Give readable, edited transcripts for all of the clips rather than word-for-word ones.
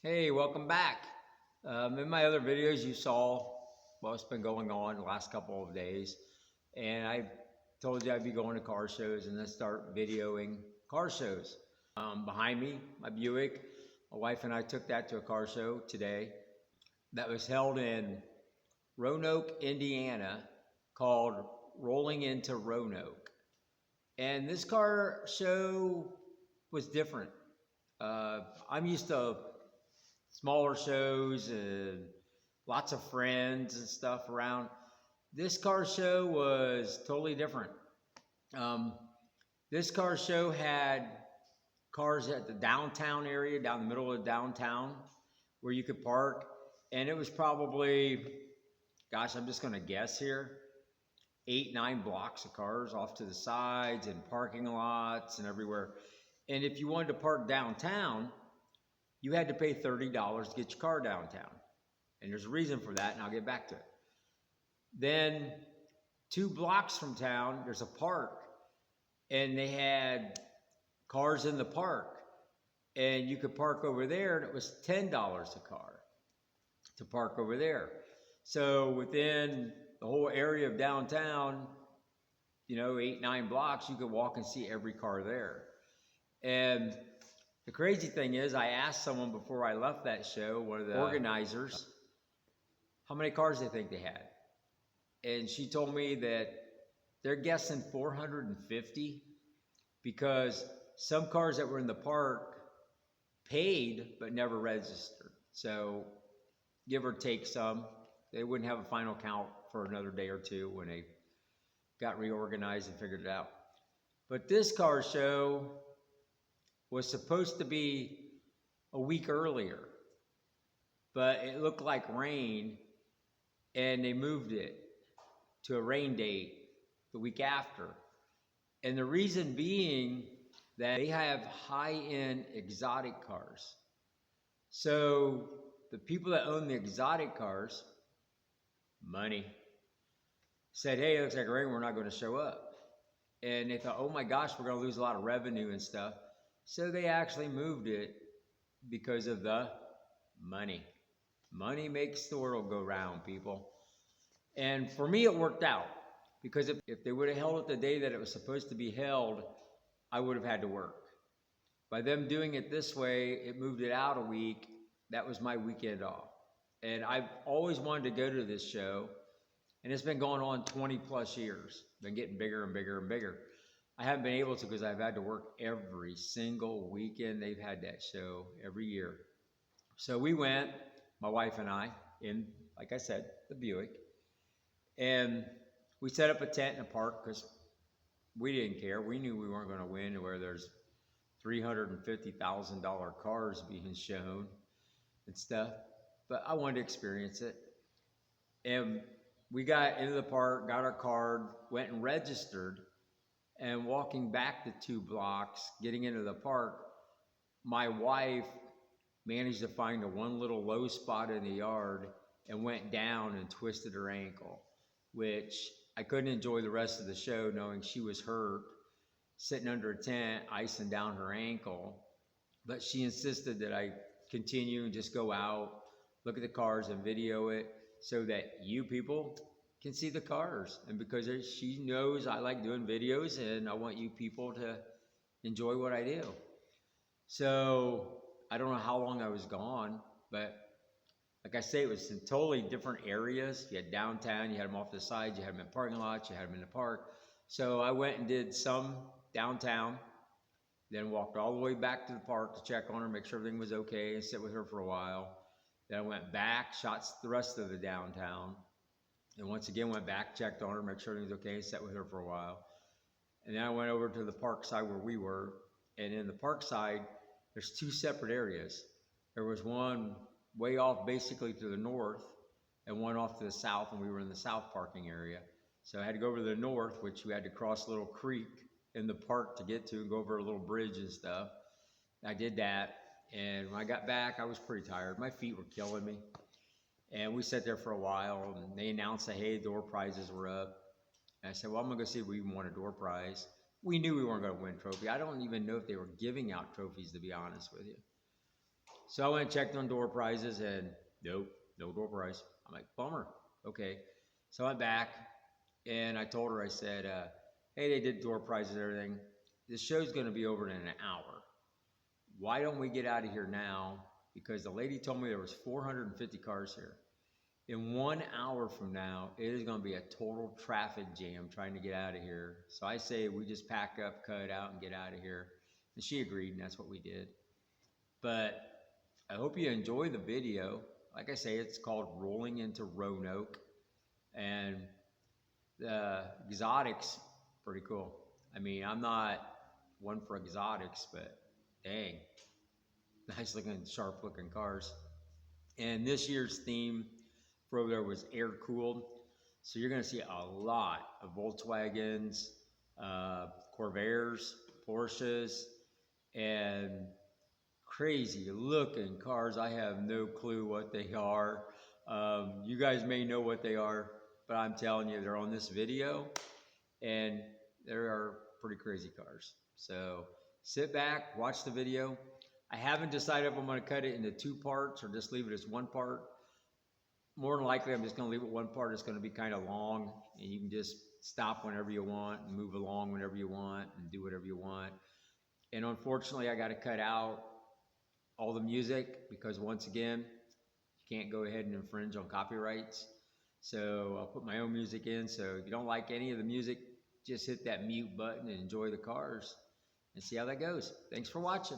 Hey, welcome back. In my other videos, you saw what's been going on the last couple of days, and I told you I'd be going to car shows and then start videoing car shows. Behind me, my Buick, my wife and I took that to a car show today that was held in Roanoke, Indiana, called Rolling into Roanoke. And this car show was different. I'm used to smaller shows and lots of friends and stuff around. This car show was totally different. Um, this car show had cars at the downtown area, down the middle of downtown, where you could park. And it was probably, gosh, I'm just going to guess here, 8, 9 blocks of cars off to the sides and parking lots and everywhere. And if you wanted to park downtown, you had to pay $30 to get your car downtown. And there's a reason for that, and I'll get back to it. Then 2 blocks from town, there's a park, and they had cars in the park. And you could park over there, and it was $10 a car to park over there. So within the whole area of downtown, 8, 9 blocks, you could walk and see every car there. And the crazy thing is, I asked someone before I left that show, one of the organizers, how many cars they think they had. And she told me that they're guessing 450 because some cars that were in the park paid but never registered. So give or take some, they wouldn't have a final count for another day or two when they got reorganized and figured it out. But this car show was supposed to be a week earlier, but it looked like rain, and they moved it to a rain date the week after. And the reason being that they have high-end exotic cars. So the people that own the exotic cars, money, said, hey, it looks like rain, we're not going to show up. And they thought, oh my gosh, we're going to lose a lot of revenue and stuff. So they actually moved it because of the money. Money makes the world go round, people. And for me, it worked out because if they would have held it the day that it was supposed to be held, I would have had to work. By them doing it this way, it moved it out a week. That was my weekend off. And I've always wanted to go to this show, and it's been going on 20 plus years. Been getting bigger and bigger and bigger. I haven't been able to because I've had to work every single weekend. They've had that show every year. So we went, my wife and I, in, like I said, the Buick. And we set up a tent in a park because we didn't care. We knew we weren't going to win where there's $350,000 cars being shown and stuff. But I wanted to experience it. And we got into the park, got our card, went and registered. And walking back the 2 blocks, getting into the park, my wife managed to find the one little low spot in the yard and went down and twisted her ankle, which I couldn't enjoy the rest of the show knowing she was hurt, sitting under a tent, icing down her ankle. But she insisted that I continue and just go out, look at the cars and video it so that you people can see the cars. And because she knows I like doing videos and I want you people to enjoy what I do. So I don't know how long I was gone, but like I say, it was in totally different areas. You had downtown, you had them off the side, you had them in parking lots, you had them in the park. So I went and did some downtown, then walked all the way back to the park to check on her, make sure everything was okay, and sit with her for a while. Then I went back, shot the rest of the downtown, and once again went back, checked on her, make sure everything was okay, and sat with her for a while. And then I went over to the park side where we were, and in the park side, there's 2 separate areas. There was one way off basically to the north and one off to the south, and we were in the south parking area. So I had to go over to the north, which we had to cross a little creek in the park to get to and go over a little bridge and stuff. I did that, and when I got back, I was pretty tired. My feet were killing me. And we sat there for a while, and they announced that, hey, door prizes were up. And I said, well, I'm going to go see if we even won a door prize. We knew we weren't going to win a trophy. I don't even know if they were giving out trophies, to be honest with you. So I went and checked on door prizes and nope, no door prize. I'm like, bummer. Okay. So I went back and I told her, I said, hey, they did door prizes and everything. This show's going to be over in an hour. Why don't we get out of here now? Because the lady told me there was 450 cars here. In 1 hour from now, it is going to be a total traffic jam trying to get out of here. So I say we just pack up, cut it out, and get out of here. And she agreed, and that's what we did. But I hope you enjoy the video. Like I say, it's called Rolling into Roanoke. And the exotics, pretty cool. I mean, I'm not one for exotics, but dang, nice looking, sharp looking cars. And this year's theme for over there was air cooled. So you're going to see a lot of Volkswagens, Corvairs, Porsches, and crazy looking cars. I have no clue what they are. You guys may know what they are, but I'm telling you, they're on this video, and there are pretty crazy cars. So sit back, watch the video. I haven't decided if I'm going to cut it into 2 parts or just leave it as 1 part. More than likely, I'm just going to leave it 1 part. It's going to be kind of long, and you can just stop whenever you want and move along whenever you want and do whatever you want. And unfortunately, I got to cut out all the music because, once again, you can't go ahead and infringe on copyrights. So I'll put my own music in. So if you don't like any of the music, just hit that mute button and enjoy the cars and see how that goes. Thanks for watching.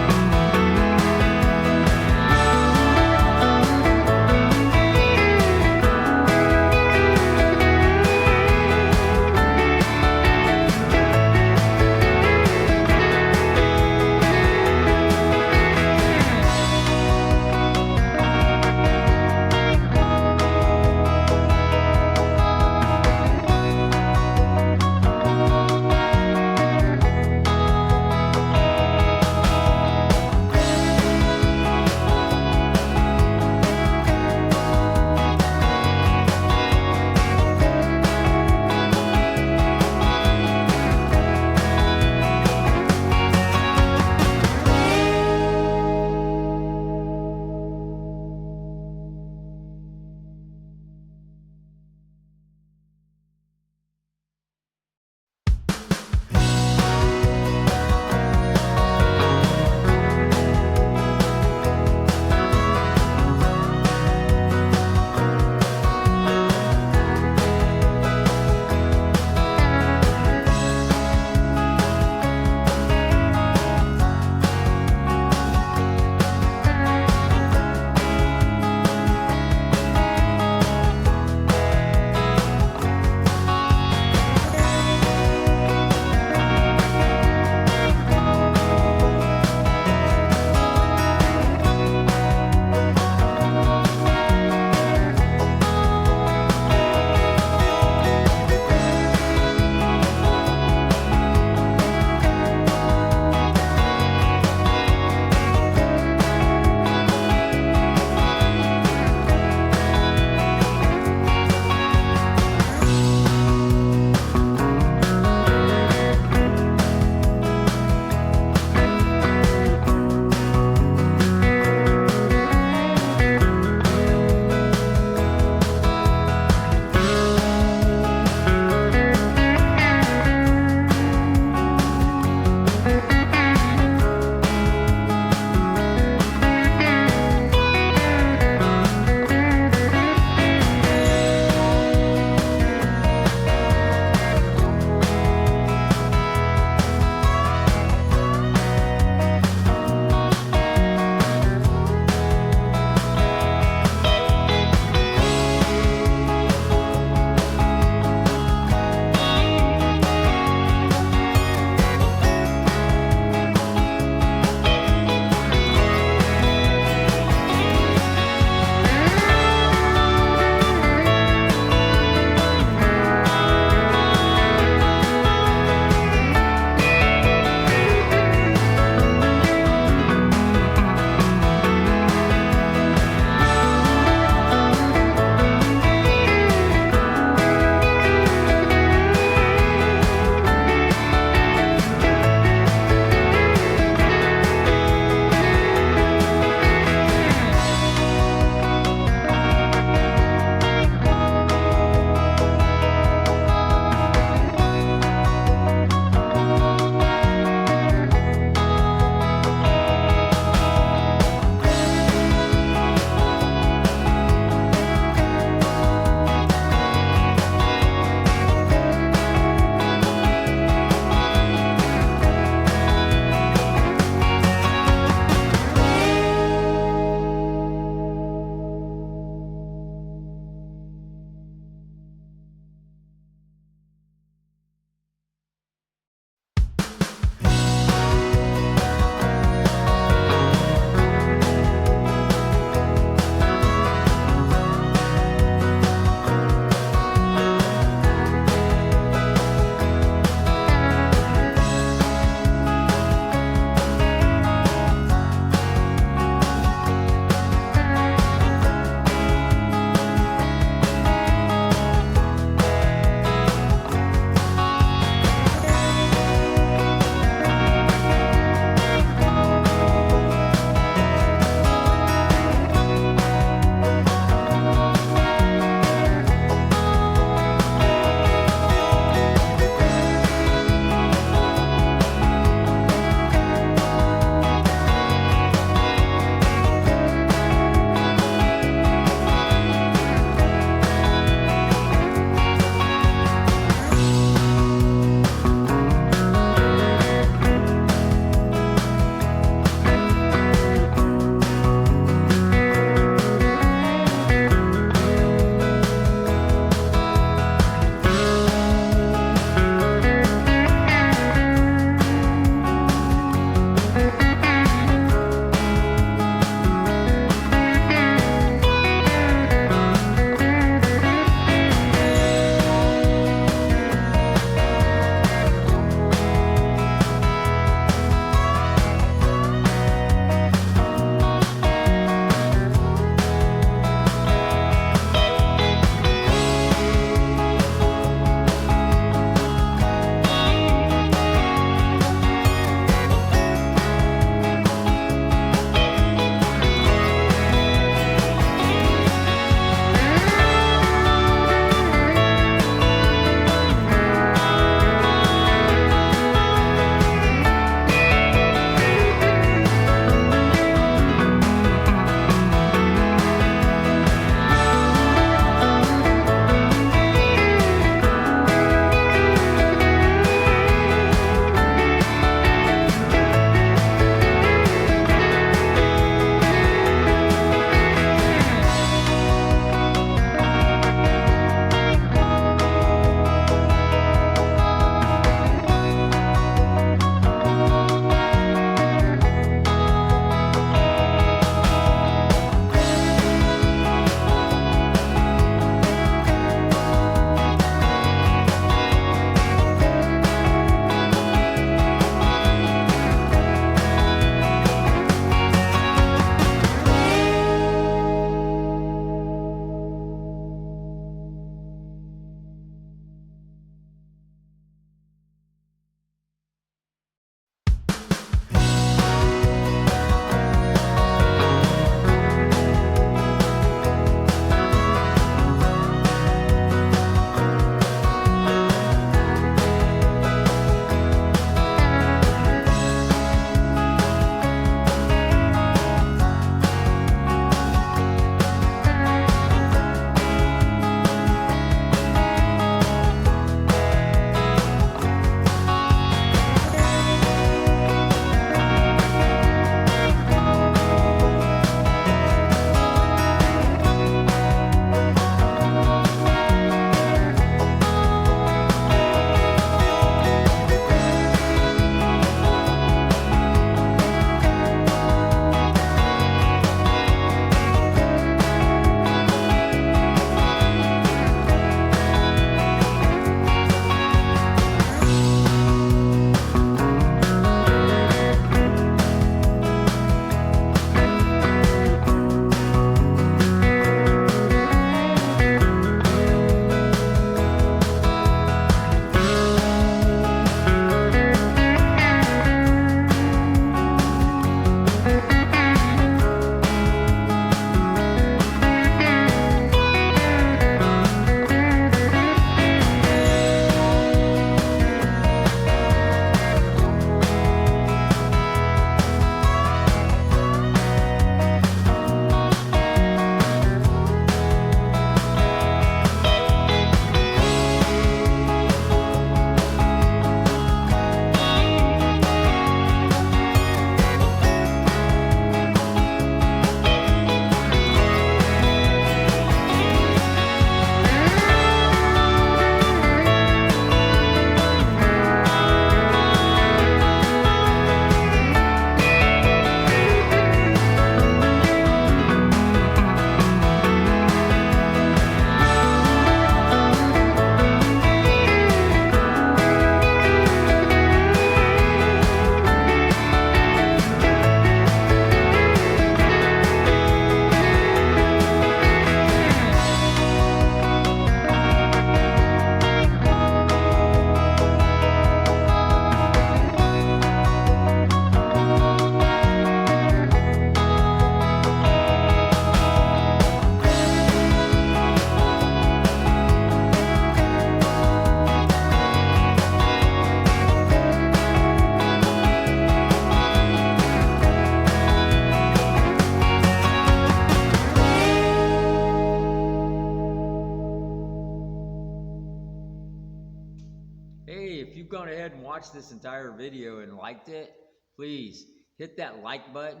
ahead and watched this entire video and liked it, please hit that like button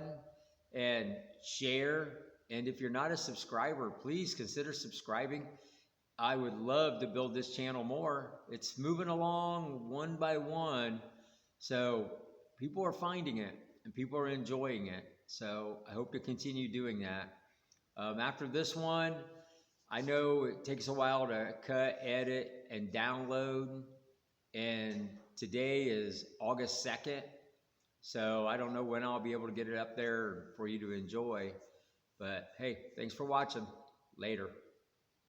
and share. And if you're not a subscriber, please consider subscribing. I would love to build this channel more. It's moving along one by one. So people are finding it and people are enjoying it. So I hope to continue doing that. After this one, I know it takes a while to cut, edit, and download. And today is August 2nd. So I don't know when I'll be able to get it up there for you to enjoy. But hey, thanks for watching. Later.